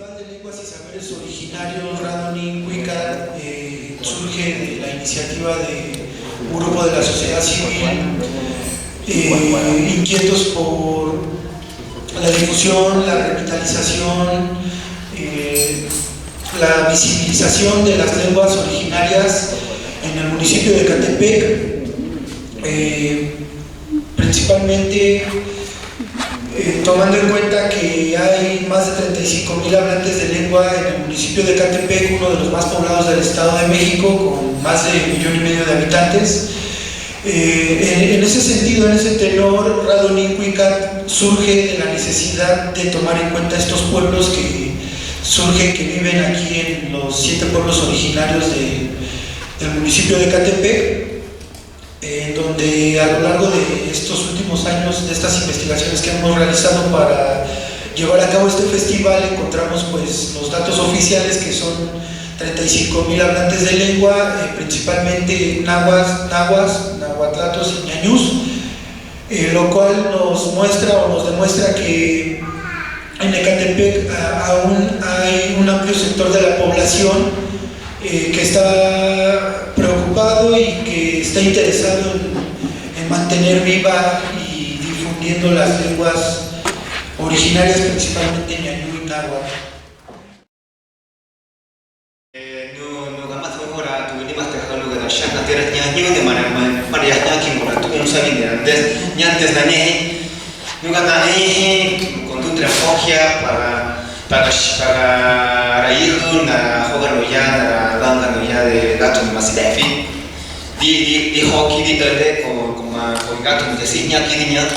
Festival de Lenguas y Saberes Originarios Radonín Cuica surge de la iniciativa de un grupo de la sociedad civil inquietos por la difusión, la revitalización, la visibilización de las lenguas originarias en el municipio de Ecatepec, principalmente tomando en cuenta que hay más de 35,000 hablantes de lengua en el municipio de Ecatepec, uno de los más poblados del Estado de México, con más de 1,5 millones de habitantes. En ese sentido, en ese tenor, Radonín Cuica surge de la necesidad de tomar en cuenta estos pueblos que surgen, que viven aquí en los 7 pueblos originarios del municipio de Ecatepec, donde a lo largo de estos últimos años, de estas investigaciones que hemos realizado para llevar a cabo este festival, encontramos pues los datos oficiales, que son 35,000 hablantes de lengua, principalmente nahuatlatos y ñañús, lo cual nos muestra o nos demuestra que en Ecatepec aún hay un amplio sector de la población que está preocupado y que está interesado en mantener viva y difundiendo las lenguas originarias, principalmente ñañú y náhuatl. para raíz na hogar no ya na banga no ya de gato no más defi di hockey di terde con gato de sinya kirinya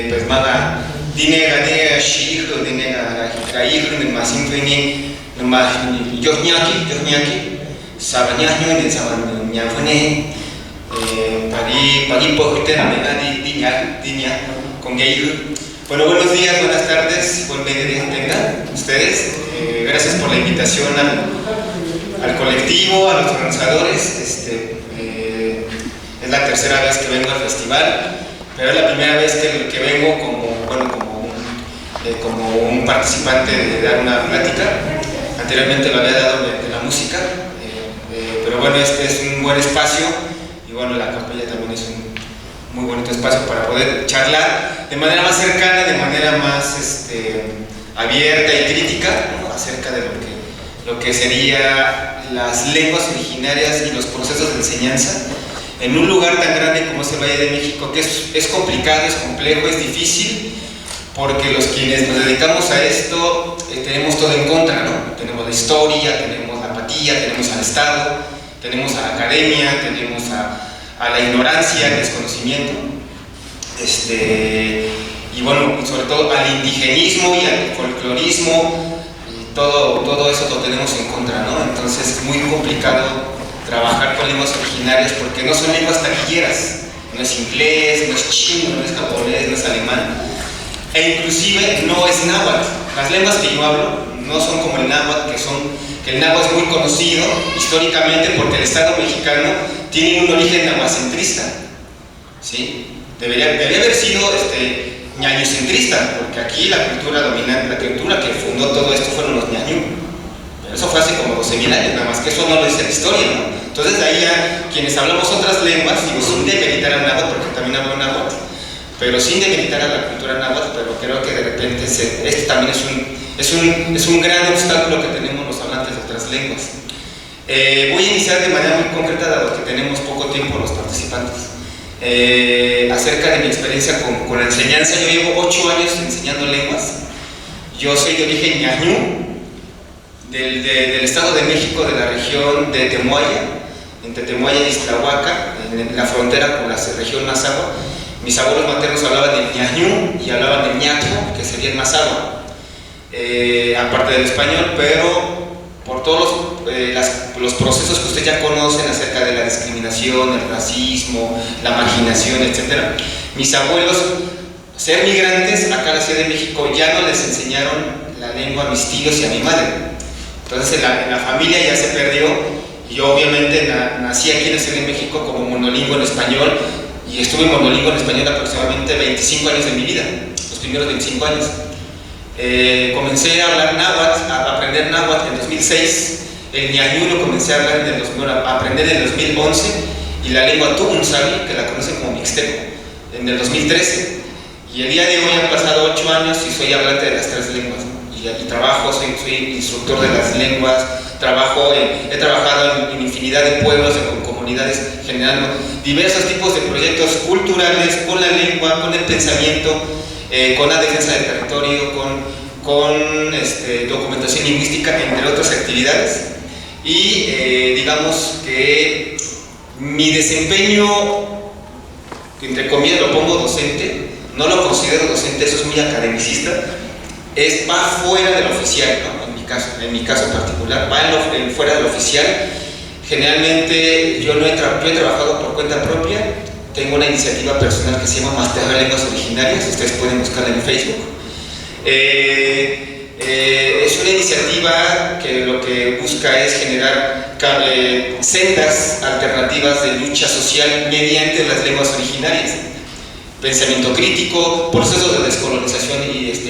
pues maga dinega de shih dinega raíz no más infini no más yohnyaki sabanya ni saban nyafune pagi pohite na dinya con gay. Bueno, buenos días, buenas tardes, buen mediodía tengan ustedes. Gracias por la invitación al colectivo, a los organizadores. Es la tercera vez que vengo al festival, pero es la primera vez que vengo como un participante de dar una plática. Anteriormente lo había dado de la música, pero bueno, este es un buen espacio y bueno, la capilla también es un muy bonito espacio para poder charlar de manera más cercana, de manera más abierta y crítica, ¿no? Acerca de lo que sería las lenguas originarias y los procesos de enseñanza en un lugar tan grande como es el Valle de México, que es complicado, es complejo, es difícil, porque los quienes nos dedicamos a esto tenemos todo en contra, ¿no? Tenemos la historia, tenemos la apatía, tenemos al Estado, tenemos a la academia, tenemos a la ignorancia, al desconocimiento, y bueno, sobre todo al indigenismo y al folclorismo, y todo eso lo tenemos en contra, ¿no? Entonces es muy complicado trabajar con lenguas originarias porque no son lenguas taquilleras, no es inglés, no es chino, no es japonés, no es alemán, e inclusive no es náhuatl. Las lenguas que yo hablo no son como el náhuatl, que el náhuatl es muy conocido históricamente porque el Estado mexicano tiene un origen nahuacentrista, ¿sí? Debería haber sido ñañucentrista, porque aquí la cultura dominante, la cultura que fundó todo esto fueron los ñañú, pero eso fue hace como 12,000 años, nada más que eso no lo dice la historia, ¿no? Entonces de ahí ya quienes hablamos otras lenguas, digo, sin demeritar al náhuatl, porque también hablo náhuatl, pero sin demeritar a la cultura náhuatl, pero creo que de repente este también es un gran obstáculo que tenemos los hablantes de otras lenguas. Voy a iniciar de manera muy concreta, dado que tenemos poco tiempo los participantes, acerca de mi experiencia con la enseñanza. Yo llevo 8 años enseñando lenguas. Yo soy de origen ñañú, del Estado de México, de la región de Temuaya, entre Temuaya y Iztlahuaca, en la frontera con la región Mazahua. Mis abuelos maternos hablaban del ñañú y hablaban del ñato, que sería el Mazahua, aparte del español, pero por todos los procesos que ustedes ya conocen acerca de la discriminación, el racismo, la marginación, etc. Mis abuelos, ser migrantes acá en la Ciudad de México, ya no les enseñaron la lengua a mis tíos y a mi madre. Entonces en la familia ya se perdió. Yo obviamente nací aquí en la Ciudad de México como monolingüe en español y estuve monolingüe en español aproximadamente 25 años de mi vida, los primeros 25 años. Comencé a hablar náhuatl, a aprender náhuatl en 2006, el ñañú lo comencé a hablar a aprender en el 2011, y la lengua tu'unzavi, que la conocen como mixteco, en el 2013. Y el día de hoy han pasado 8 años y soy hablante de las 3 lenguas, ¿no? y trabajo, soy instructor de las lenguas, he trabajado en infinidad de pueblos, en comunidades, generando diversos tipos de proyectos culturales con la lengua, con el pensamiento, con la defensa del territorio, con documentación lingüística, entre otras actividades. Y digamos que mi desempeño, entre comillas lo pongo docente, no lo considero docente, eso es muy academicista, va fuera del oficial, ¿no? En mi caso particular, va fuera del oficial. Generalmente yo he trabajado por cuenta propia, tengo una iniciativa personal que se llama Master de Lenguas Originarias, ustedes pueden buscarla en Facebook. Es una iniciativa que lo que busca es generar sendas alternativas de lucha social mediante las lenguas originarias. Pensamiento crítico, procesos de descolonización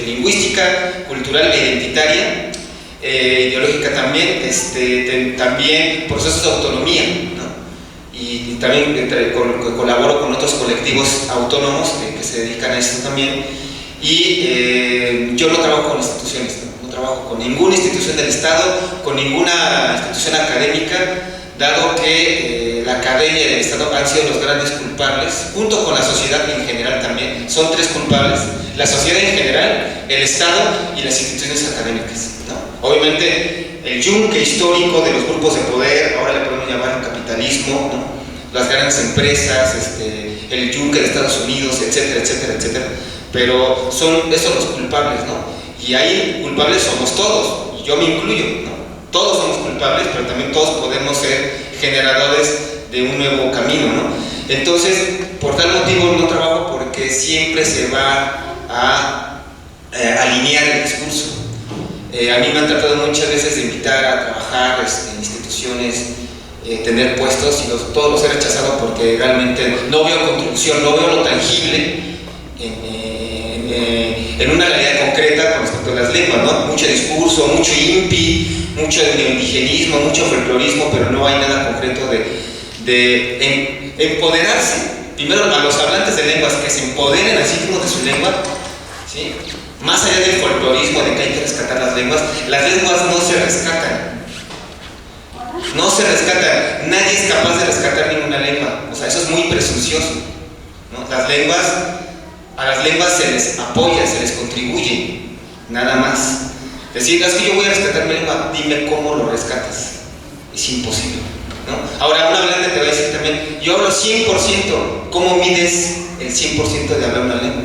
lingüística, cultural e identitaria, ideológica también, también procesos de autonomía, ¿no? Y también colaboro con otros colectivos autónomos que se dedican a esto también. Y yo no trabajo con instituciones, no trabajo con ninguna institución del Estado, con ninguna institución académica, dado que la academia del Estado han sido los grandes culpables, junto con la sociedad en general también. Son 3 culpables: la sociedad en general, el Estado y las instituciones académicas, ¿no? Obviamente el yunque histórico de los grupos de poder, ahora le podemos llamar el capitalismo, ¿no? Las grandes empresas, el yunque de Estados Unidos, etcétera, etcétera, etcétera. Pero son esos los culpables, ¿no? Y ahí culpables somos todos, y yo me incluyo, ¿no? Todos somos culpables, pero también todos podemos ser generadores de un nuevo camino, ¿no? Entonces, por tal motivo no trabajo, porque siempre se va a alinear el discurso. A mí me han tratado muchas veces de invitar a trabajar en instituciones, tener puestos, y todos los he rechazado porque realmente no veo contribución, no veo lo tangible en una realidad concreta con respecto a las lenguas, ¿no? Mucho discurso, mucho INPI, mucho neoindigenismo, mucho folclorismo, pero no hay nada concreto de empoderarse. Primero, a los hablantes de lenguas que se empoderen a sí mismos de su lengua, ¿sí? Más allá del folclorismo de que hay que rescatar las lenguas no se rescatan. No se rescatan. Nadie es capaz de rescatar ninguna lengua. O sea, eso es muy presuncioso, ¿no? A las lenguas se les apoya, se les contribuye, nada más. Decir, es que yo voy a rescatar mi lengua, dime cómo lo rescatas. Es imposible, ¿no? Ahora, un hablante te va a decir también, yo hablo 100%, ¿cómo mides el 100% de hablar una lengua?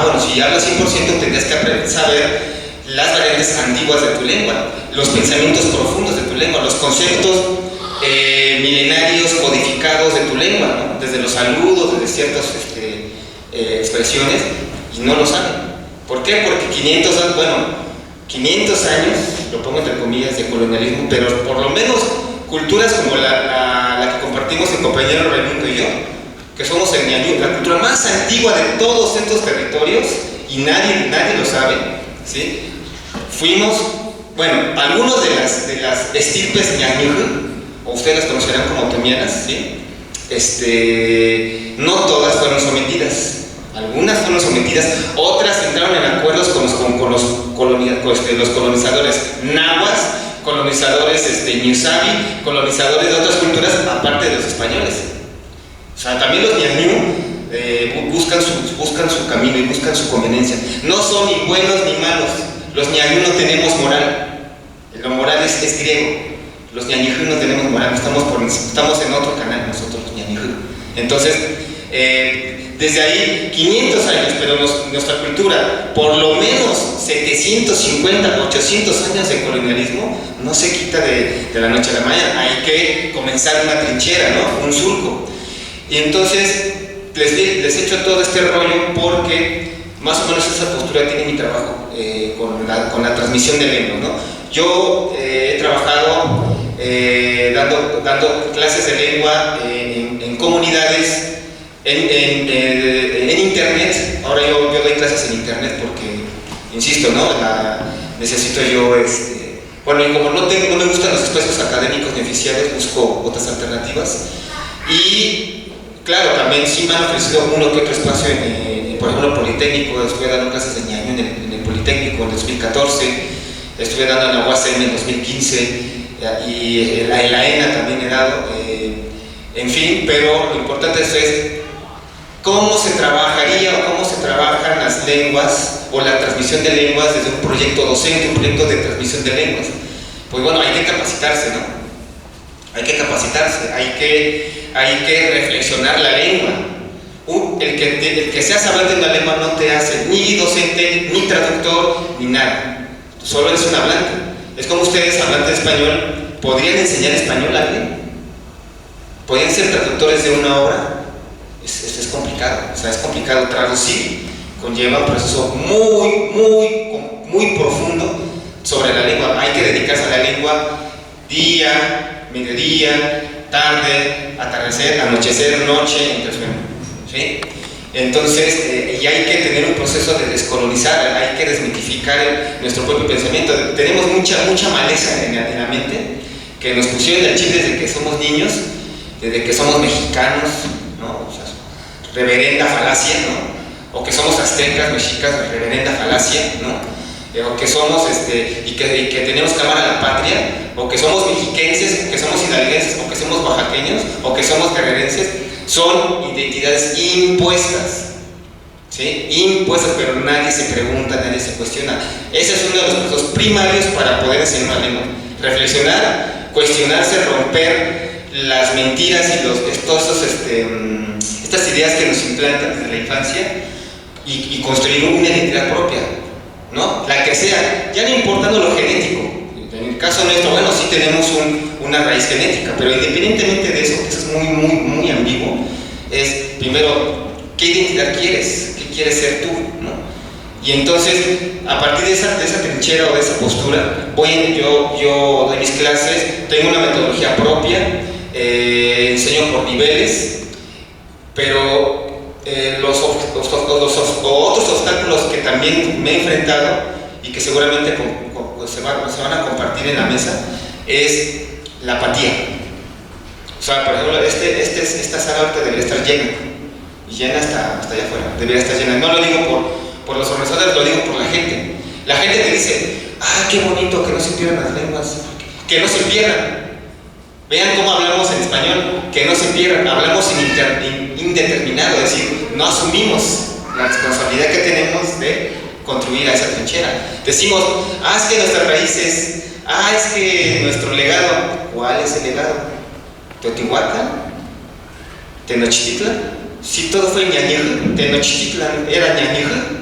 Bueno, si hablas 100% tendrías que saber las variantes antiguas de tu lengua, los pensamientos profundos de tu lengua, los conceptos milenarios codificados de tu lengua, ¿no? Desde los saludos, desde ciertas expresiones, y no lo saben. ¿Por qué? Porque 500 años, lo pongo entre comillas, de colonialismo, pero por lo menos culturas como la que compartimos el compañero Raimundo y yo, que somos el ñañú, la cultura más antigua de todos estos territorios, y nadie lo sabe, ¿sí? Fuimos, algunos de las estirpes ñañú, o ustedes las conocerán como temianas, ¿sí? No todas fueron sometidas. Algunas fueron sometidas, otras entraron en acuerdos con los colonizadores nahuas, colonizadores ñusavi, colonizadores de otras culturas, aparte de los españoles. O sea, también los ñañú buscan su camino y buscan su conveniencia. No son ni buenos ni malos. Los ñañú no tenemos moral. Lo moral es griego. Los ñañú no tenemos moral. Estamos en otro canal nosotros, los ñañú. Entonces, desde ahí 500 años, pero nuestra cultura, por lo menos 750, 800 años de colonialismo, no se quita de la noche a la mañana. Hay que comenzar una trinchera, ¿no? Un surco. Y entonces les echo todo este rollo porque más o menos esa postura tiene mi trabajo con la transmisión de lengua, ¿no? Yo he trabajado dando clases de lengua en comunidades, en internet. Ahora yo doy clases en internet porque insisto, ¿no? Necesito yo, bueno, y como no me gustan los espacios académicos ni oficiales, busco otras alternativas. Y claro, también sí me han ofrecido uno que otro espacio por ejemplo, Politécnico. Estuve dando clases de ñaño en el Politécnico en 2014, estuve dando en la UACM en 2015, y en la ENA también he dado, en fin, pero lo importante es cómo se trabajaría o cómo se trabajan las lenguas o la transmisión de lenguas desde un proyecto docente, un proyecto de transmisión de lenguas. Pues bueno, hay que capacitarse, ¿no? Hay que capacitarse, hay que reflexionar la lengua. El que seas hablante de una lengua no te hace ni docente, ni traductor, ni nada. Tú solo eres un hablante. Es como ustedes, hablantes de español, ¿podrían enseñar español a alguien? ¿Podrían ser traductores de una obra? Es complicado, o sea, es complicado traducir, conlleva un proceso muy profundo sobre la lengua. Hay que dedicarse a la lengua día, mediodía, tarde, atardecer, anochecer, noche, entresueño, ¿sí? Entonces, y hay que tener un proceso de descolonizar, hay que desmitificar nuestro propio pensamiento. Tenemos mucha maleza en la mente que nos pusieron el chip desde que somos niños, desde que somos mexicanos, ¿no? O sea, reverenda falacia, ¿no? O que somos aztecas, mexicas, reverenda falacia, ¿no? O que somos, y que tenemos que amar a la patria, o que somos mexiquenses, o que somos hidalguenses, o que somos oaxaqueños, o que somos guerrerenses. Son identidades impuestas, ¿sí? Impuestas, pero nadie se pregunta, nadie se cuestiona. Ese es uno de los procesos primarios para poder enseñar una lengua. Reflexionar, cuestionarse, romper las mentiras y estas ideas que nos implantan desde la infancia y construir una identidad propia, ¿no? La que sea, ya no importando lo genético. En el caso nuestro, bueno, sí tenemos una raíz genética, pero independientemente de eso, que eso es muy ambiguo, es primero, ¿qué identidad quieres? ¿Qué quieres ser tú? ¿No? Y entonces, a partir de esa trinchera o de esa postura, yo doy mis clases, tengo una metodología propia, enseño por niveles, pero los otros obstáculos que también me he enfrentado y que seguramente se van a compartir en la mesa es la apatía. O sea, por ejemplo, esta sala ahorita debería estar llena, y llena hasta allá afuera, debería estar llena. No lo digo por los organizadores, lo digo por la gente. La gente te dice, qué bonito, que no se pierdan las lenguas, que no se pierdan. Vean cómo hablamos en español, que no se pierdan, hablamos indeterminado, es decir, no asumimos la responsabilidad que tenemos de contribuir a esa trinchera. Decimos, es que nuestras raíces, es que nuestro legado. ¿Cuál es el legado? ¿Teotihuacán? ¿Tenochtitlan? Si todo fue ñañeje, Tenochtitlan era ñañeje,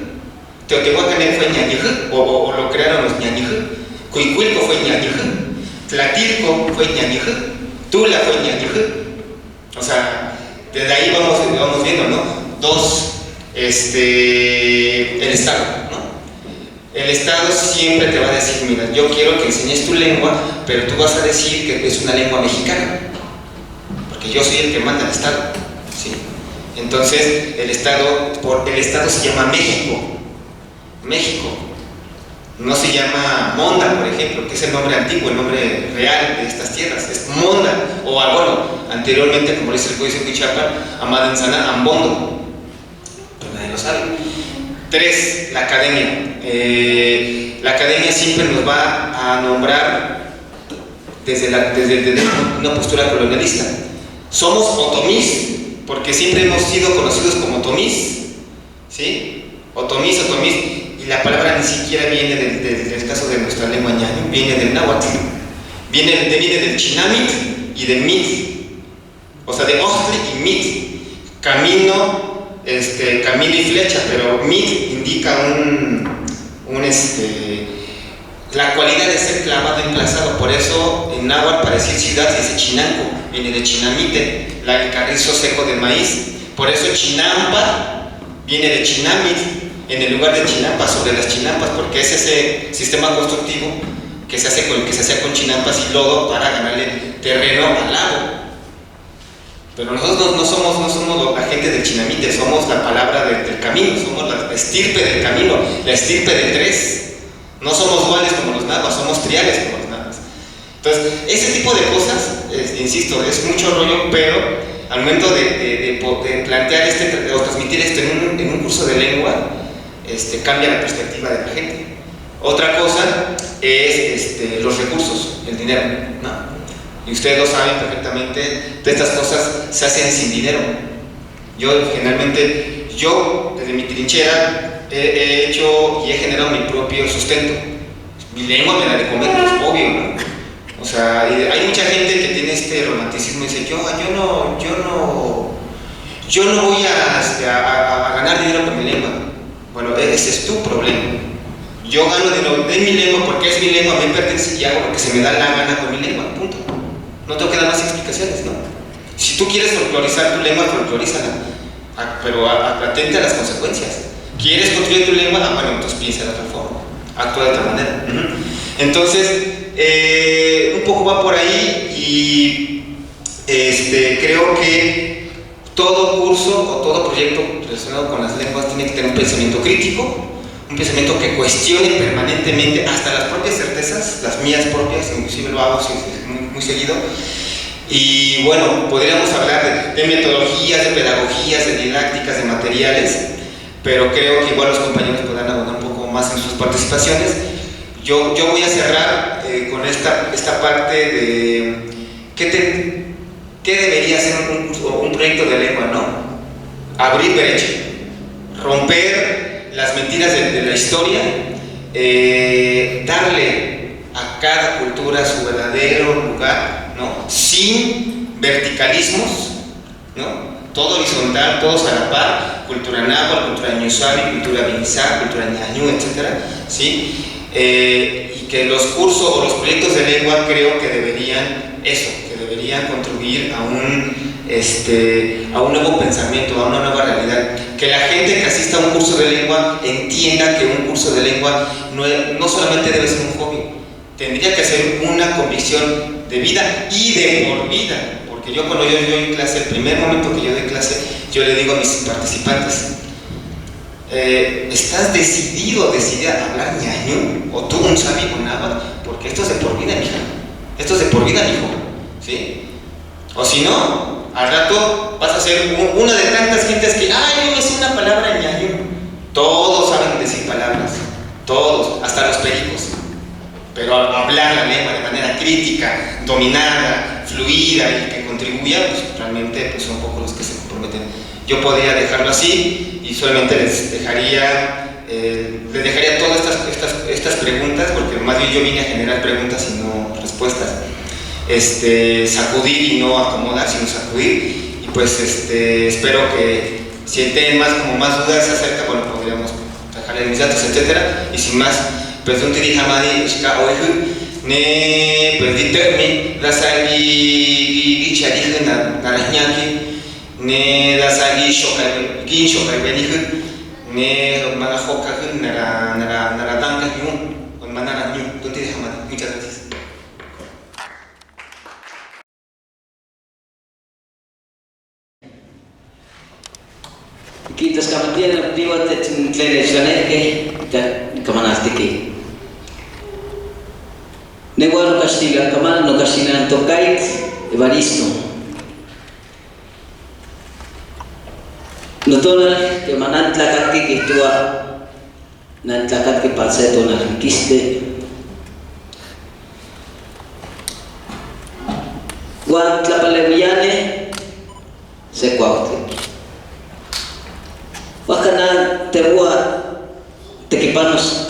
Teotihuacán fue ñañeje, o lo crearon los ñañeje, Cuicuilco fue ñañeje, Tlatilco fue ñañeje, Tula fue ñañeje. O sea, desde ahí vamos viendo, ¿no? Dos, el Estado, ¿no? El Estado siempre te va a decir, mira, yo quiero que enseñes tu lengua, pero tú vas a decir que es una lengua mexicana, porque yo soy el que manda el Estado, ¿sí? Entonces, el Estado se llama México. No se llama Monda, por ejemplo, que es el nombre antiguo, el nombre real de estas tierras. Es Monda, o anteriormente, como dice el Códice Huichapan, Amadenzana, Ambondo. Pero nadie lo sabe. 3. La academia. La academia siempre nos va a nombrar desde una postura colonialista. Somos otomís, porque siempre hemos sido conocidos como otomís, ¿sí? Otomís. Y la palabra ni siquiera viene del caso de nuestra lengua ñaño, viene del náhuatl, viene del chinamit y del mit, o sea, de ostli y mit, camino y flecha, pero mit indica la cualidad de ser clavado, emplazado. Por eso en náhuatl, para decir ciudad, se dice chinanco, viene de chinamite, el carrizo seco de maíz. Por eso chinampa viene de chinamit, en el lugar de chinampas, sobre las chinampas, porque es ese sistema constructivo que se hacía con chinampas y lodo para ganarle terreno al lago. Pero nosotros no somos la gente del Chinamite, somos la palabra del camino, somos la estirpe del camino, la estirpe de tres. No somos duales como los nahuas, somos triales como los nahuas. Entonces, ese tipo de cosas, insisto, es mucho rollo, pero al momento de plantear o transmitir esto en un curso de lengua, cambia la perspectiva de la gente. Otra cosa es los recursos, el dinero, ¿no? Y ustedes lo saben perfectamente, todas estas cosas se hacen sin dinero. Generalmente, desde mi trinchera, he hecho y he generado mi propio sustento. Mi lengua me da de comer, es obvio, ¿no? O sea, hay mucha gente que tiene este romanticismo y dice, yo no voy a ganar dinero con mi lengua. Bueno, ese es tu problema. Yo gano dinero de mi lengua porque es mi lengua, me pertenece y hago lo que se me da la gana con mi lengua, punto. No tengo que dar más explicaciones, ¿no? Si tú quieres folclorizar tu lengua, folclorízala, pero atente a las consecuencias. ¿Quieres construir tu lengua? Bueno, entonces piensa de otra forma, actúa de otra manera. Entonces, un poco va por ahí y creo que todo curso o todo proyecto relacionado con las lenguas tiene que tener un pensamiento crítico, un pensamiento que cuestione permanentemente hasta las propias certezas, las mías propias, inclusive lo hago muy seguido. Y bueno, podríamos hablar de metodologías, de pedagogías, de didácticas, de materiales, pero creo que igual los compañeros podrán abundar un poco más en sus participaciones. Yo voy a cerrar con esta parte de qué debería ser un proyecto de lengua, ¿no? Abrir brecha, romper las mentiras de la historia, darle a cada cultura su verdadero lugar, ¿no? Sin verticalismos, ¿no? Todo horizontal, todos a la par, cultura náhuatl, cultura ñusabi, cultura binzá, cultura ñañú, etc. ¿Sí? Y que los cursos o los proyectos de lengua creo que deberían contribuir a un nuevo pensamiento, a una nueva realidad. Que la gente que asista a un curso de lengua entienda que un curso de lengua no solamente debe ser un hobby, tendría que ser una convicción de vida y de por vida. Porque yo cuando yo doy clase, el primer momento que yo doy clase, yo le digo a mis participantes, ¿estás decidida a hablar ñañú o tú un sabi o náhuatl? Porque esto es de por vida, mija. Esto es de por vida, mijo. ¿Sí? O si no, al rato vas a ser una de tantas gentes que, ay, no es una palabra ñañú. Todos saben decir palabras, todos, hasta los pericos. Pero hablar la lengua de manera crítica, dominada, fluida y que contribuya, pues realmente pues, son pocos los que se comprometen. Yo podría dejarlo así y solamente les dejaría todas estas preguntas, porque más bien yo vine a generar preguntas y no respuestas. Sacudir y no acomodar, sino sacudir. Y pues espero que si tienen más dudas acerca, bueno, podríamos dejarle mis datos, etcétera. Y sin más, pues un tiri hamadi shka oihu ne pues ditermi dasagi gicharihu narahnyaki ne dasagi shokai benihu ne malahokahu naradanka yu con manara yu un tiri hamadi. Muchas gracias. Kiitos kamatiana pivat tlene chaneke kamanastiki. Neguano castiga kaman no castigan tokait Evaristo. Notona que manantla katki que tua nantla katki palseto na kiste. Guan tlapaleviane se cuaute. Wakana terua tekipanos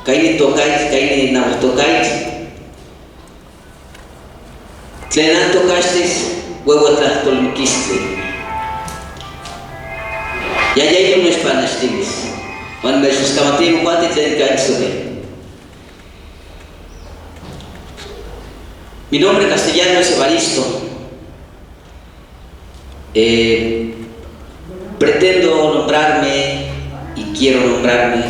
kaini tokait kaini na tokait tlenan tokastis huevo tlahtolkiste ya no españoles cuando sus camatimos cuati tlen kaitsuke. Mi nombre castellano es Evaristo. Pretendo nombrarme y quiero nombrarme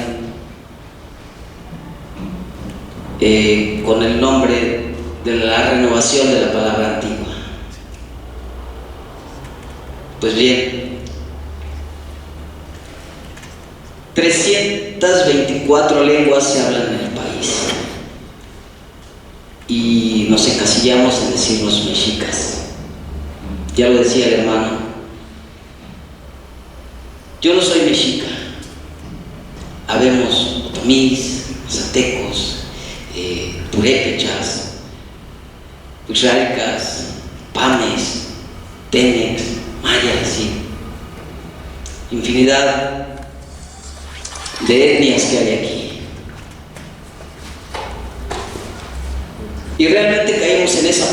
con el nombre de la renovación de la palabra antigua. Pues bien, 324 lenguas se hablan en el país y nos encasillamos en decirnos mexicas. Ya lo decía el hermano, yo no soy mexica. Habemos otomís, mazatecos, purépechas, puchrálicas, pames, tenex, mayas, sí. Infinidad de etnias que hay aquí. Y realmente caímos en esa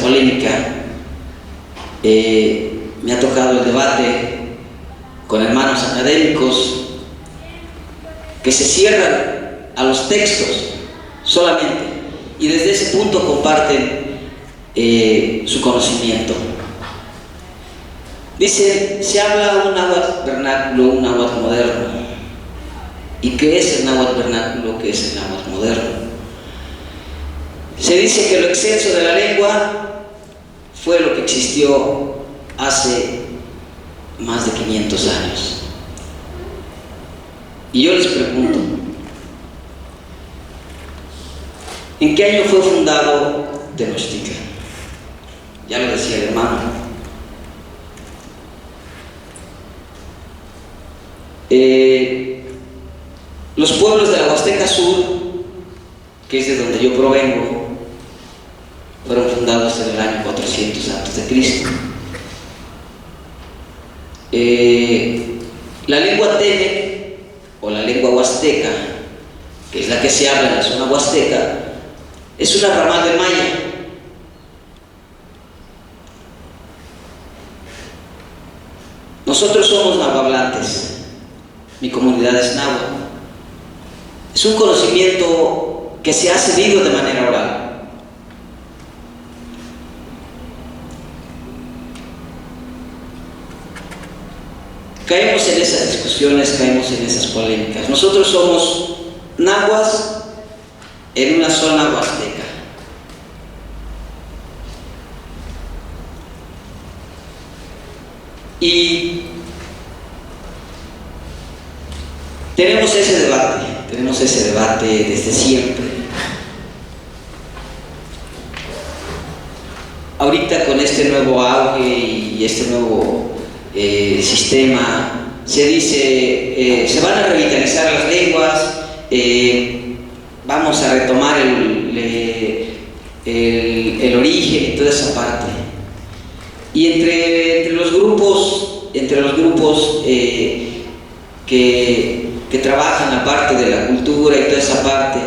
polémica. Me ha tocado el debate con hermanos académicos que se cierran a los textos solamente y desde ese punto comparten su conocimiento. Dice, se habla un náhuatl vernáculo, un náhuatl moderno. ¿Y qué es el náhuatl vernáculo? ¿Qué es el náhuatl moderno? Se dice que lo excelso de la lengua fue lo que existió hace más de 500 años. Y yo les pregunto, ¿en qué año fue fundado Tenochtitlan? Ya lo decía el hermano. Los pueblos de la Huasteca Sur, que es de donde yo provengo, fueron fundados en el año 400 a.C. La lengua Tenec o la lengua huasteca, que es la que se habla en la zona huasteca, es una ramal del maya. Nosotros somos nahuablantes, mi comunidad es náhuatl. Es un conocimiento que se ha cedido de manera oral. Caemos en esas discusiones, caemos en esas polémicas. Nosotros somos nahuas en una zona huasteca. Y tenemos ese debate desde siempre. Ahorita con este nuevo auge y este nuevo sistema, se dice, se van a revitalizar las lenguas, vamos a retomar el origen y toda esa parte. Y entre los grupos que trabajan la parte de la cultura y toda esa parte,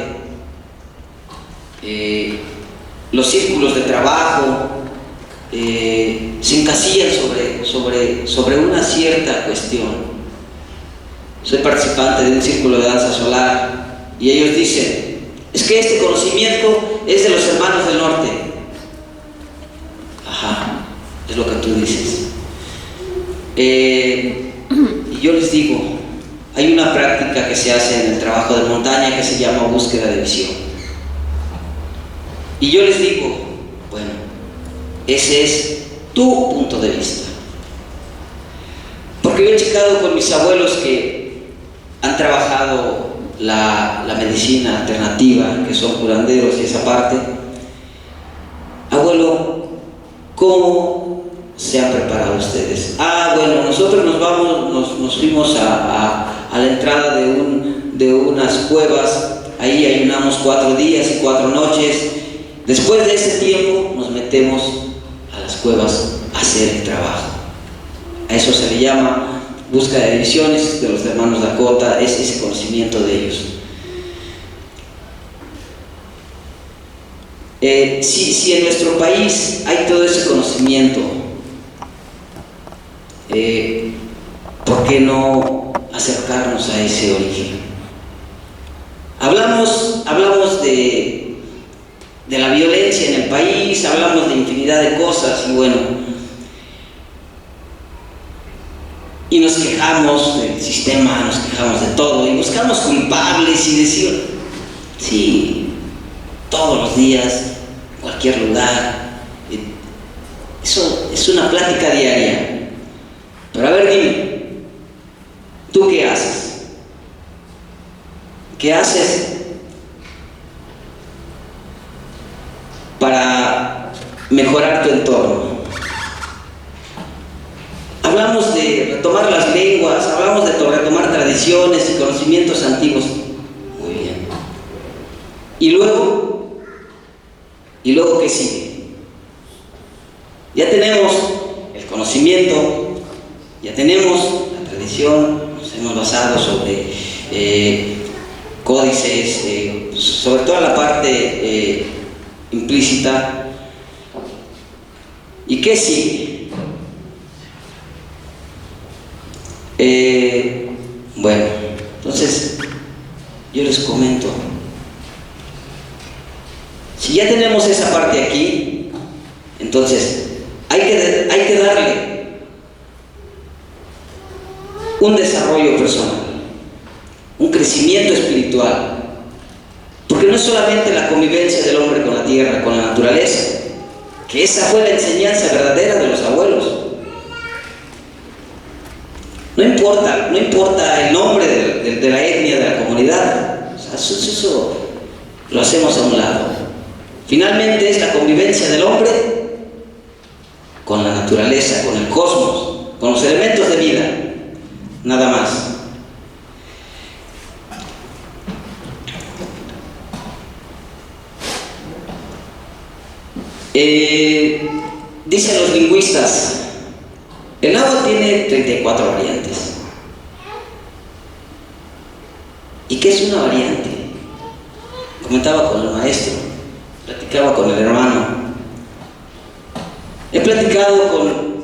los círculos de trabajo se encasillan sobre una cierta cuestión. Soy participante de un círculo de danza solar y ellos dicen, es que este conocimiento es de los hermanos del norte. Ajá, es lo que tú dices. Y yo les digo, hay una práctica que se hace en el trabajo de montaña que se llama búsqueda de visión. Y yo les digo, bueno, ese es tu punto de vista. Porque yo he checado con mis abuelos que han trabajado la medicina alternativa, que son curanderos y esa parte. Abuelo, ¿cómo se han preparado ustedes? Bueno, nosotros nos fuimos a la entrada de unas cuevas, ahí ayunamos 4 días y 4 noches. Después de ese tiempo nos metemos a las cuevas a hacer el trabajo. A eso se le llama búsqueda de visiones de los hermanos Dakota, es ese conocimiento de ellos. Si en nuestro país hay todo ese conocimiento, ¿por qué no acercarnos a ese origen? Hablamos de la violencia en el país, hablamos de infinidad de cosas y bueno, y nos quejamos del sistema, nos quejamos de todo y buscamos culpables y decir, sí, todos los días, en cualquier lugar. Eso es una plática diaria. Pero a ver, dime, ¿tú qué haces? ¿Qué haces para mejorar tu entorno? Hablamos de retomar las lenguas, hablamos de retomar tradiciones y conocimientos antiguos. Muy bien. ¿Y luego qué sigue? Ya tenemos el conocimiento, ya tenemos la tradición, nos hemos basado sobre códices, sobre toda la parte implícita. ¿Y qué sigue? Bueno, entonces yo les comento. Si ya tenemos esa parte aquí, entonces hay que darle un desarrollo personal, un crecimiento espiritual, porque no es solamente la convivencia del hombre con la tierra, con la naturaleza, que esa fue la enseñanza verdadera de los abuelos. No importa el nombre de la etnia, de la comunidad, o sea, eso lo hacemos a un lado. Finalmente es la convivencia del hombre con la naturaleza, con el cosmos, con los elementos de vida, nada más. Dicen los lingüistas, el náhuatl tiene 34 variantes. ¿Y qué es una variante? Comentaba con el maestro, platicaba con el hermano. He platicado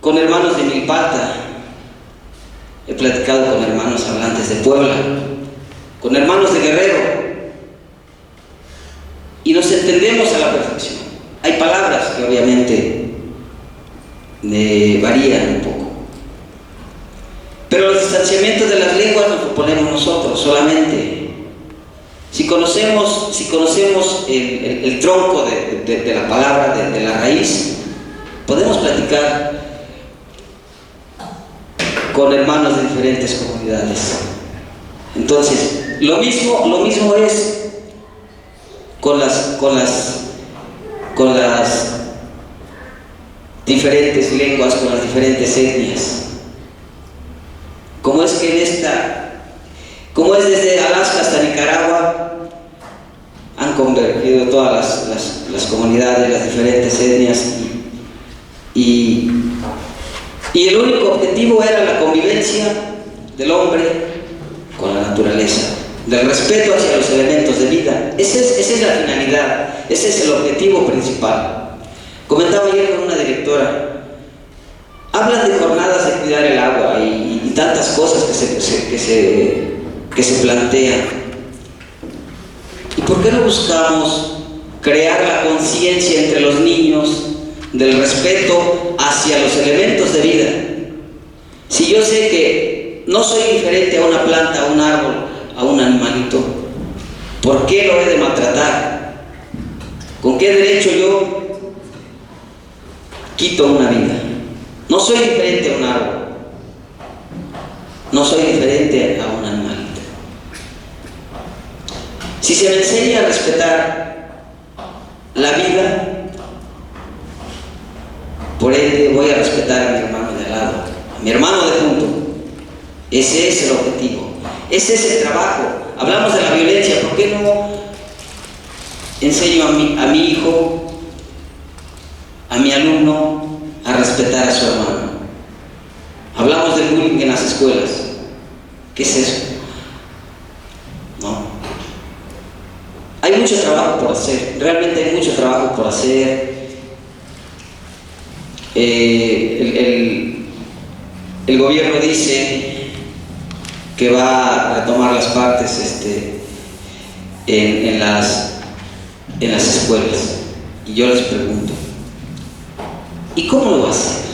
con hermanos de Milpalta, he platicado con hermanos hablantes de Puebla, con hermanos de Guerrero, y nos entendemos a la perfección. Hay palabras que obviamente varían un poco, pero los distanciamientos de las lenguas nos lo ponemos nosotros solamente. Si conocemos el tronco de la palabra, de la raíz, podemos platicar con hermanos de diferentes comunidades. Entonces, lo mismo es con las diferentes lenguas, con las diferentes etnias. Como es desde Alaska hasta Nicaragua, han convergido todas las comunidades, las diferentes etnias, y el único objetivo era la convivencia del hombre con la naturaleza, del respeto hacia los elementos de vida. Esa es la finalidad, ese es el objetivo principal. Comentaba ayer con una directora, hablan de jornadas de cuidar el agua y tantas cosas que se plantean. ¿Y por qué no buscamos crear la conciencia entre los niños del respeto hacia los elementos de vida? Si yo sé que no soy diferente a una planta, a un árbol, a un animalito, ¿por qué lo he de maltratar? ¿Con qué derecho yo quito una vida? No soy diferente a un árbol, no soy diferente a un animalito. Si se me enseña a respetar la vida, por ende voy a respetar a mi hermano de al lado, a mi hermano de junto. Ese es el objetivo, ese es el trabajo. Hablamos de la violencia, ¿por qué no enseño a mi hijo, a mi alumno, a respetar a su hermano? Hablamos del bullying en las escuelas. ¿Qué es eso? No. Hay mucho trabajo por hacer, realmente hay mucho trabajo por hacer. El gobierno dice que va a retomar las partes en las escuelas, y yo les pregunto, ¿y cómo lo va a hacer?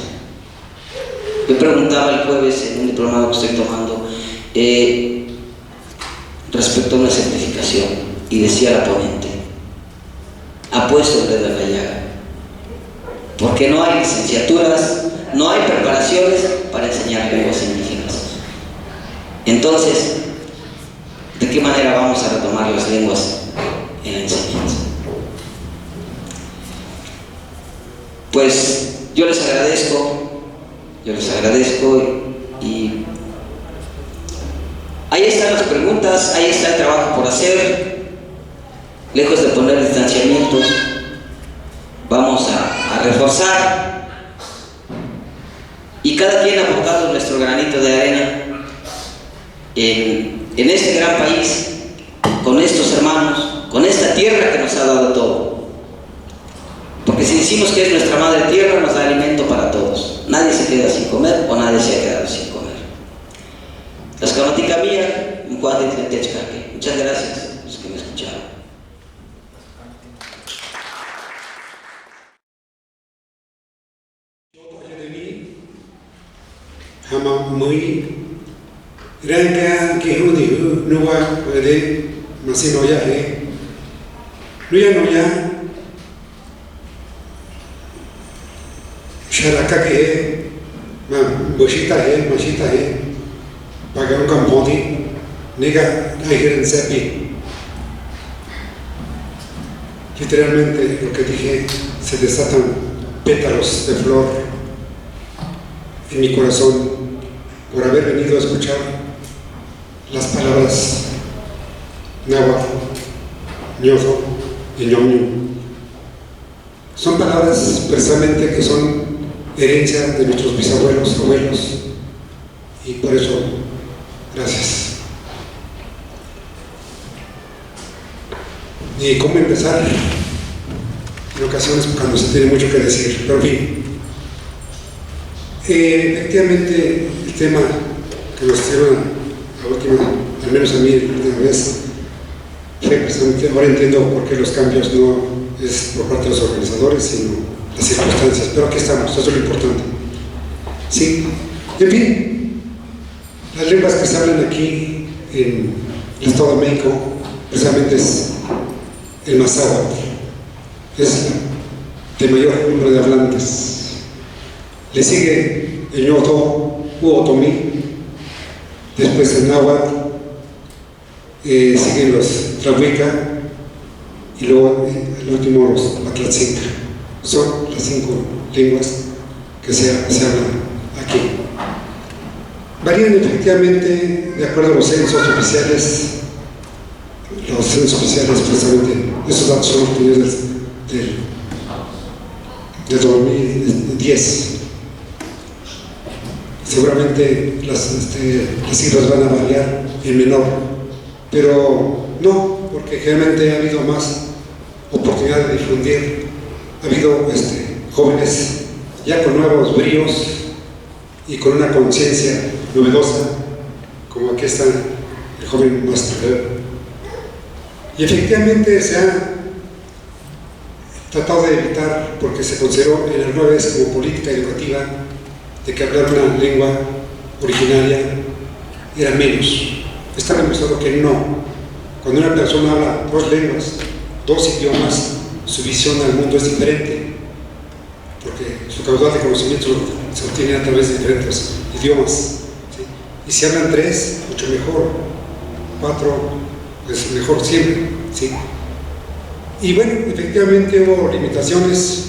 Yo preguntaba el jueves en un diplomado que estoy tomando respecto a una certificación, y decía la ponente, ha puesto el dedo en la llaga. porque no hay licenciaturas, no hay preparaciones para enseñar lenguas indígenas. Entonces, ¿de qué manera vamos a retomar las lenguas en la enseñanza? Pues yo les agradezco y ahí están las preguntas, ahí está el trabajo por hacer. Lejos de poner distanciamientos, vamos a reforzar y cada quien aportando nuestro granito de arena en este gran país, con estos hermanos, con esta tierra que nos ha dado todo. Porque si decimos que es nuestra madre tierra, nos da alimento para todos. Nadie se queda sin comer o nadie se ha quedado sin comer. Las camatica mía, muchas gracias a los que me escucharon. Hama muy ranka que hudi nuwa de masino ya nuya sharaka que ma boshita mashita pagan con modi nega ayer sepi. Literalmente lo que dije, se desatan pétalos de flor en mi corazón por haber venido a escuchar las palabras náhuatl, ñozo y ñomñu. Son palabras precisamente que son herencia de nuestros bisabuelos, abuelos, y por eso, gracias. ¿Y cómo empezar? En ocasiones cuando se tiene mucho que decir, pero en fin. Efectivamente, el tema que nos hicieron la última, al menos a mí la última vez, fue precisamente, ahora entiendo por qué los cambios no es por parte de los organizadores, sino las circunstancias, pero aquí estamos, eso es lo importante. Sí, en fin, las lenguas que se hablan aquí en el Estado de México, precisamente es el mazáhuatl, es de mayor número de hablantes. Le sigue el ñoto u otomí, después el náhuatl, siguen los tlahuica y luego el último los atlatzinca. Son las 5 lenguas que se hablan aquí. Varían efectivamente de acuerdo a los censos oficiales. Los censos oficiales, precisamente, esos datos son obtenidos del 2010. Seguramente las cifras van a variar en menor, pero no, porque generalmente ha habido más oportunidad de difundir, ha habido jóvenes ya con nuevos bríos y con una conciencia novedosa, como aquí está el joven Master. Y efectivamente se ha tratado de evitar, porque se consideró en alguna vez como política educativa, de que hablar una lengua originaria era menos. Está demostrado que no. Cuando una persona habla 2 lenguas, 2 idiomas, su visión al mundo es diferente, porque su caudal de conocimiento se obtiene a través de diferentes idiomas, ¿sí? Y si hablan 3, mucho mejor. 4, pues mejor siempre, ¿sí? Y bueno, efectivamente hubo limitaciones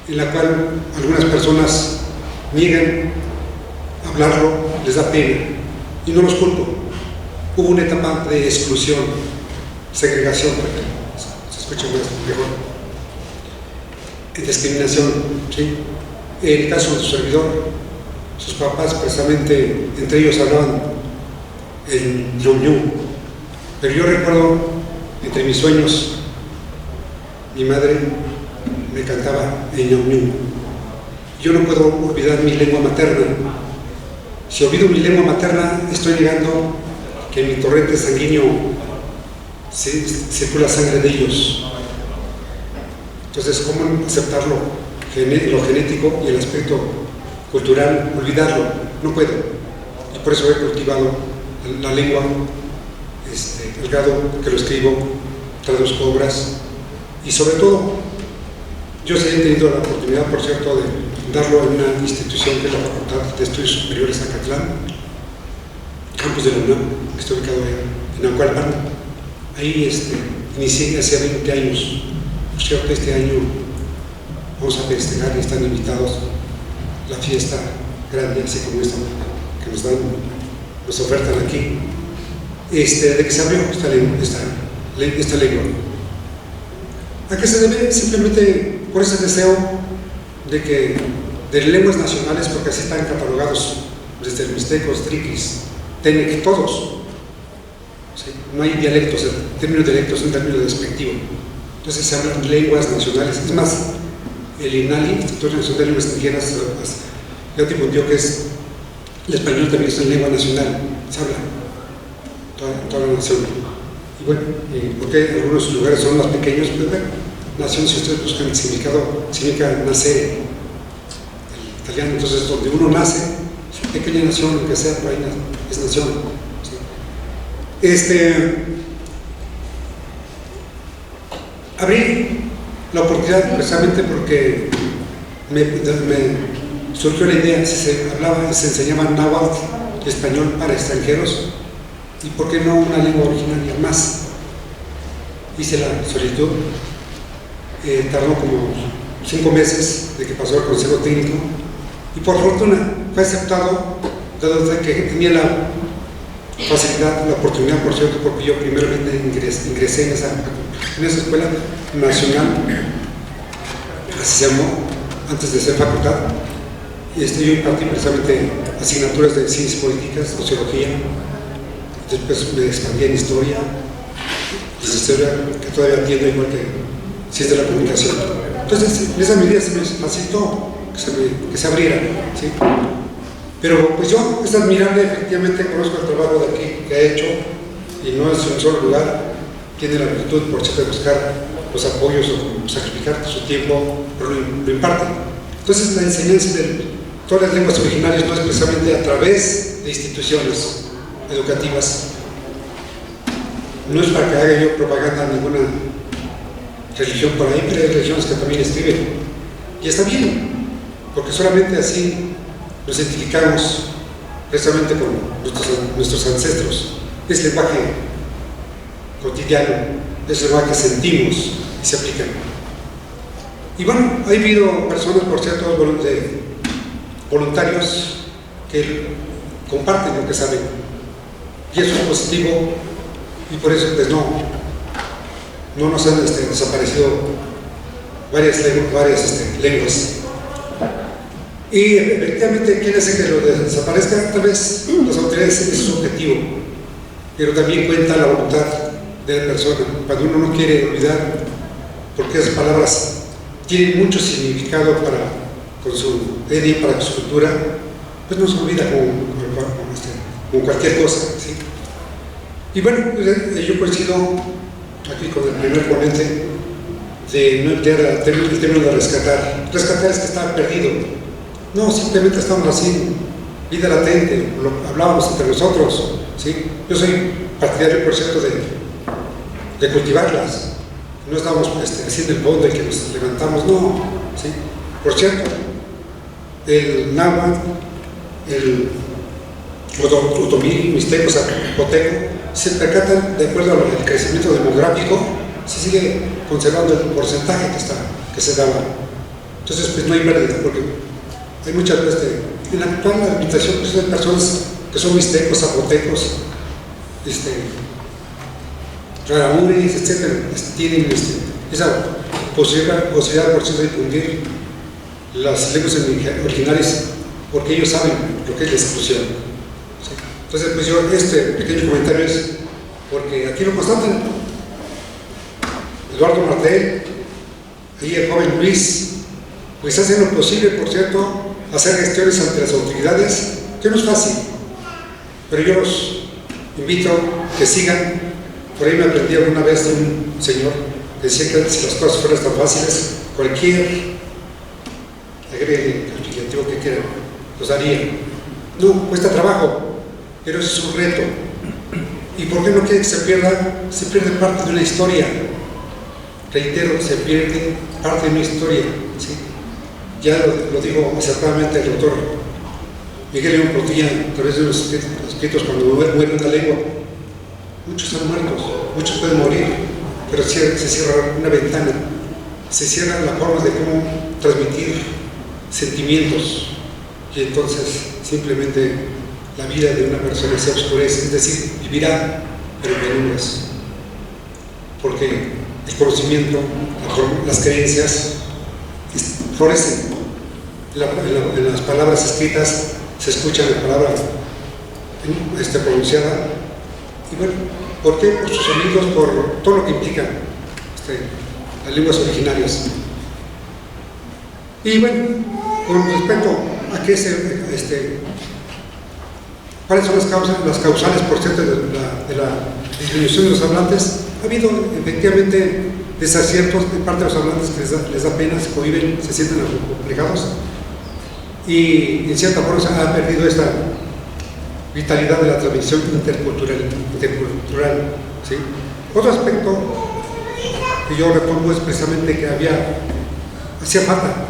en la cual algunas personas niegan hablarlo, les da pena, y no los culpo. Hubo una etapa de exclusión, segregación, se escucha mejor, discriminación, ¿sí? En el caso de su servidor, sus papás precisamente, entre ellos hablaban el ñomñú, pero yo recuerdo, entre mis sueños, mi madre me cantaba el ñomñú. Yo no puedo olvidar mi lengua materna. Si olvido mi lengua materna, estoy negando que en mi torrente sanguíneo circula sangre de ellos. Entonces, ¿cómo aceptarlo? Lo genético y el aspecto cultural, olvidarlo. No puedo. Y por eso he cultivado la lengua, el grado que lo escribo, traduzco obras y sobre todo Yo sí he tenido la oportunidad, por cierto, de darlo en una institución que es la Facultad de Estudios Superiores Acatlán, campus de la UNAM, que está ubicado en Naucalpan. Ahí inicié hace 20 años. Por cierto, este año vamos a festejar y están invitados la fiesta grande, así como esta que nos ofertan aquí, de que se abrió esta lengua. ¿A qué se debe? Simplemente por ese deseo de lenguas nacionales, porque así están catalogados desde el mixtecos, triquis, tenec, todos. ¿Sí? No hay dialectos, el término dialecto es un término despectivo. Entonces se hablan lenguas nacionales. Es más, el INALI, Instituto Nacional de Lenguas Extranjeras, ya difundió que el español también es una lengua nacional, se habla toda la nación. Y bueno, porque algunos lugares son más pequeños, pues bueno, nación, si ustedes buscan el significado, significa nacer, el italiano. Entonces donde uno nace, pequeña nación, lo que sea, por ahí es nación. ¿Sí? Abrí la oportunidad precisamente porque me surgió la idea, si se enseñaba náhuatl, español para extranjeros, y por qué no una lengua originaria más. Hice la solicitud, tardó como 5 meses de que pasó el consejo técnico, y por fortuna fue aceptado, dado que tenía la facilidad, la oportunidad, por cierto, porque yo primeramente ingresé en esa escuela nacional, así se llamó, antes de ser facultad. Yo impartí precisamente asignaturas de ciencias políticas, sociología, después me expandí en historia, que todavía atiendo, igual que ciencias de la comunicación. Entonces, en esa medida se me facilitó que se abriera, ¿sí? Pero pues yo, es admirable, efectivamente conozco el trabajo de aquí que ha hecho, y no es un solo lugar, tiene la virtud, por cierto, de buscar los apoyos o sacrificar su tiempo, pero lo imparte. Entonces, la enseñanza de todas las lenguas originarias no es precisamente a través de instituciones educativas. No es para que haga yo propaganda a ninguna religión por ahí, pero hay religiones que también escriben. Y está bien, porque solamente así nos identificamos precisamente con nuestros ancestros. Es lenguaje cotidiano, es lenguaje que sentimos y se aplica. Y bueno, ha habido personas, por cierto, voluntarios que comparten lo que saben, y eso es positivo, y por eso pues no nos han desaparecido varias lenguas. Y efectivamente, ¿quién hace que lo desaparezca? Tal vez las autoridades, es su objetivo, pero también cuenta la voluntad de la persona. Cuando uno no quiere olvidar, porque esas palabras tienen mucho significado con su etnia, para su cultura, pues no se olvida con cualquier cosa, ¿sí? Y bueno, yo coincido aquí con el primer ponente de no emplear el término de rescatar. Rescatar es que está perdido. No, simplemente estamos así, vida latente, hablábamos entre nosotros, ¿sí? Yo soy partidario, por cierto, de cultivarlas. No estamos haciendo el fondo y que nos levantamos, no, ¿sí? Por cierto, el náhuatl, el otomí, mixteco, zapoteco, se percatan, de acuerdo al crecimiento demográfico, se sigue conservando el porcentaje que se daba. Entonces, pues no hay pérdida, porque hay muchas veces, en la actual administración, pues hay personas que son mixtecos, zapotecos, rarámuris, etcétera, tienen esa posibilidad, por cierto, de difundir las lenguas originarias, porque ellos saben lo que es la exclusión. ¿Sí? Entonces, pues yo, pequeño comentario es porque aquí lo constatan. Eduardo Martel, y el joven Luis, pues hacen lo posible, por cierto, hacer gestiones ante las autoridades, que no es fácil, pero yo los invito a que sigan. Por ahí me aprendí alguna vez de un señor que decía que si las cosas fueran tan fáciles, cualquier agregue calificativo que quieran los haría. No, cuesta trabajo, pero ese es un reto. ¿Y por qué no quiere que se pierda? Se pierde parte de una historia reitero, se pierde parte de mi historia, ¿sí? Ya lo dijo acertadamente el doctor Miguel León Portilla a través de los escritos cuando muere una lengua. Muchos están muertos, muchos pueden morir, pero se cierra una ventana, se cierra la forma de cómo transmitir sentimientos, y entonces simplemente la vida de una persona se oscurece, es decir, vivirá, pero en penumbras, porque el conocimiento, las creencias florecen. En las palabras escritas se escucha la palabra pronunciada, y bueno, ¿por qué? Por sus sonidos, por todo lo que implica las lenguas originarias. Y bueno, con respecto a qué cuáles son las causales, por cierto, de la disminución de los hablantes, ha habido efectivamente desaciertos de parte de los hablantes que les da pena, se cohiben, se sienten acomplejados, y en cierta forma se ha perdido esta vitalidad de la transmisión intercultural, ¿sí? Otro aspecto que yo repongo es precisamente que hacía falta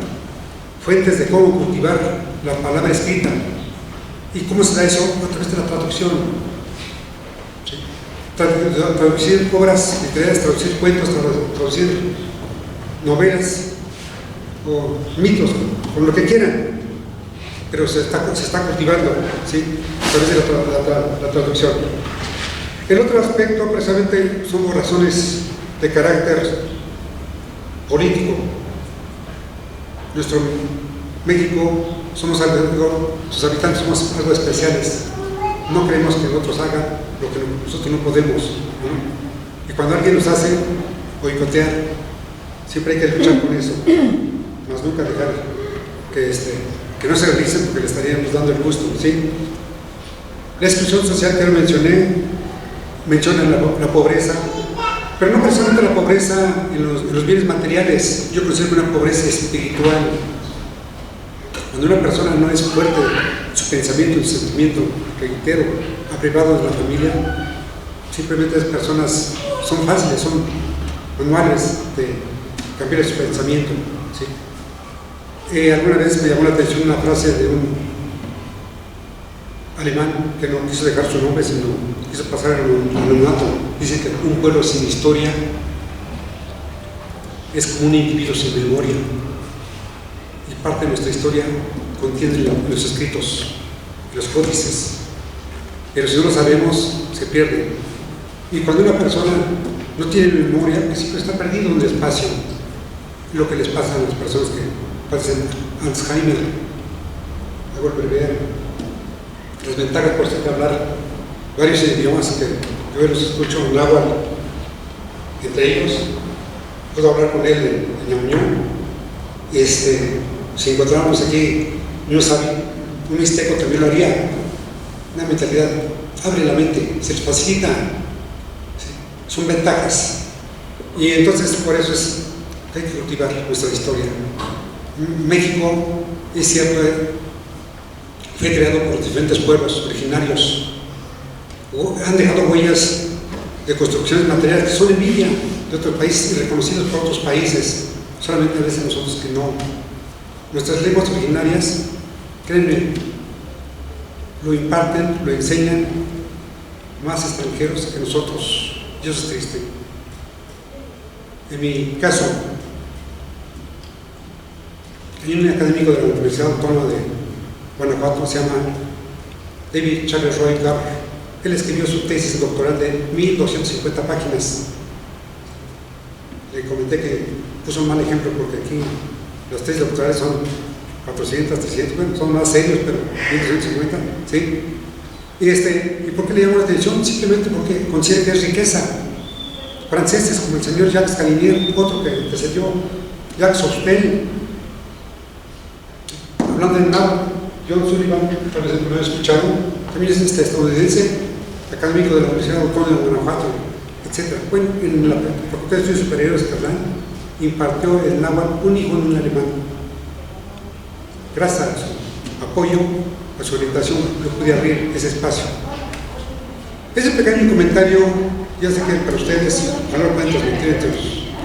fuentes de cómo cultivar la palabra escrita. ¿Y cómo se da eso? A través de la traducción, ¿sí? Traducir obras literarias, traducir cuentos, traducir novelas o mitos, con lo que quieran, pero se está cultivando, ¿sí? A través de la traducción. El otro aspecto precisamente son razones de carácter político. Nuestro México, somos alrededor, sus habitantes somos algo especiales. No creemos que otros hagan lo que nosotros no podemos, ¿no? Y cuando alguien nos hace boicotear, siempre hay que luchar con eso, más nunca dejar que no se realicen, porque le estaríamos dando el gusto, ¿sí? La exclusión social que ahora menciona la pobreza, pero no precisamente la pobreza en los bienes materiales. Yo considero una pobreza espiritual. Cuando una persona no es fuerte en su pensamiento y su sentimiento, reitero, ha privado de la familia, simplemente las personas son fáciles, son manuales de cambiar su pensamiento, ¿sí? Alguna vez me llamó la atención una frase de un alemán que no quiso dejar su nombre, sino quiso pasar al anonimato. Dice que un pueblo sin historia es como un individuo sin memoria, y parte de nuestra historia contiene los escritos, los códices, pero si no lo sabemos, se pierde. Y cuando una persona no tiene memoria, pues siempre está perdido en el espacio. Lo que les pasa a las personas que padecen Alzheimer, hago el breviario. Las ventajas, por cierto, hablar varios idiomas que yo los escucho en agua, entre ellos puedo hablar con él en la unión. Si encontráramos aquí un mixteco también lo haría. Una mentalidad, abre la mente, se les facilita, ¿sí? Son ventajas, y entonces por eso es que hay que cultivar nuestra historia. México, es cierto, fue creado por diferentes pueblos originarios, han dejado huellas de construcciones materiales que son envidia de otros países y reconocidos por otros países, solamente a veces nosotros que no. Nuestras lenguas originarias, créanme, lo imparten, lo enseñan más extranjeros que nosotros, y eso es triste. En mi caso, hay un académico de la Universidad Autónoma de Guanajuato, se llama David Charles Roy Garr. Él escribió su tesis doctoral de 1250 páginas. Le comenté que puso un mal ejemplo, porque aquí las tesis doctorales son 400, 300, bueno, son más serios, pero 1250, ¿sí? ¿Y por qué le llamó la atención? Simplemente porque considera que es riqueza. Franceses como el señor Jacques Calinier, otro que antecedió, Jacques Sospel, hablando de náhuatl, John Sullivan, tal vez lo he escuchado, también es estadounidense, académico de la Universidad Autónoma de Guanajuato, etc. Bueno, en la Facultad de Estudios Superiores de Kazán impartió el náhuatl un hijo en un alemán. Gracias a su apoyo, a su orientación, yo pude abrir ese espacio. Ese pequeño comentario, ya sé que para ustedes, ojalá lo pueden transmitir entre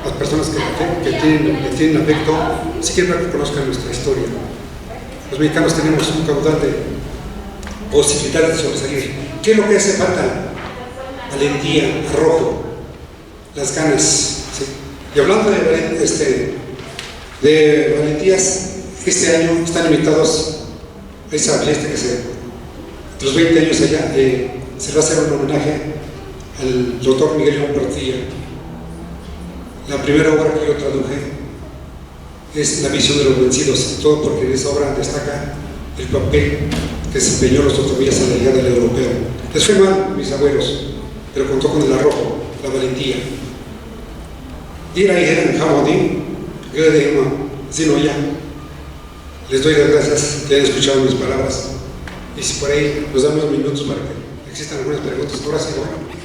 las personas que tienen afecto, sí quiero que conozcan nuestra historia. Los mexicanos tenemos un caudal de posibilidades de sobresalir. ¿Qué es lo que hace falta? Valentía, arrojo, las ganas. ¿Sí? Y hablando de valentías, este año están invitados a esa fiesta que los 20 años allá, se va a hacer un homenaje al doctor Miguel León Portilla. La primera obra que yo traduje es La visión de los vencidos, todo porque en esa obra destaca el papel que desempeñó los Díaz en la llegada del europeo. Les fue mal, mis abuelos, pero contó con el arrojo, la valentía. Les doy las gracias que hayan escuchado mis palabras. Y si por ahí nos dan unos minutos para que existan algunas preguntas, ahora sí, bueno.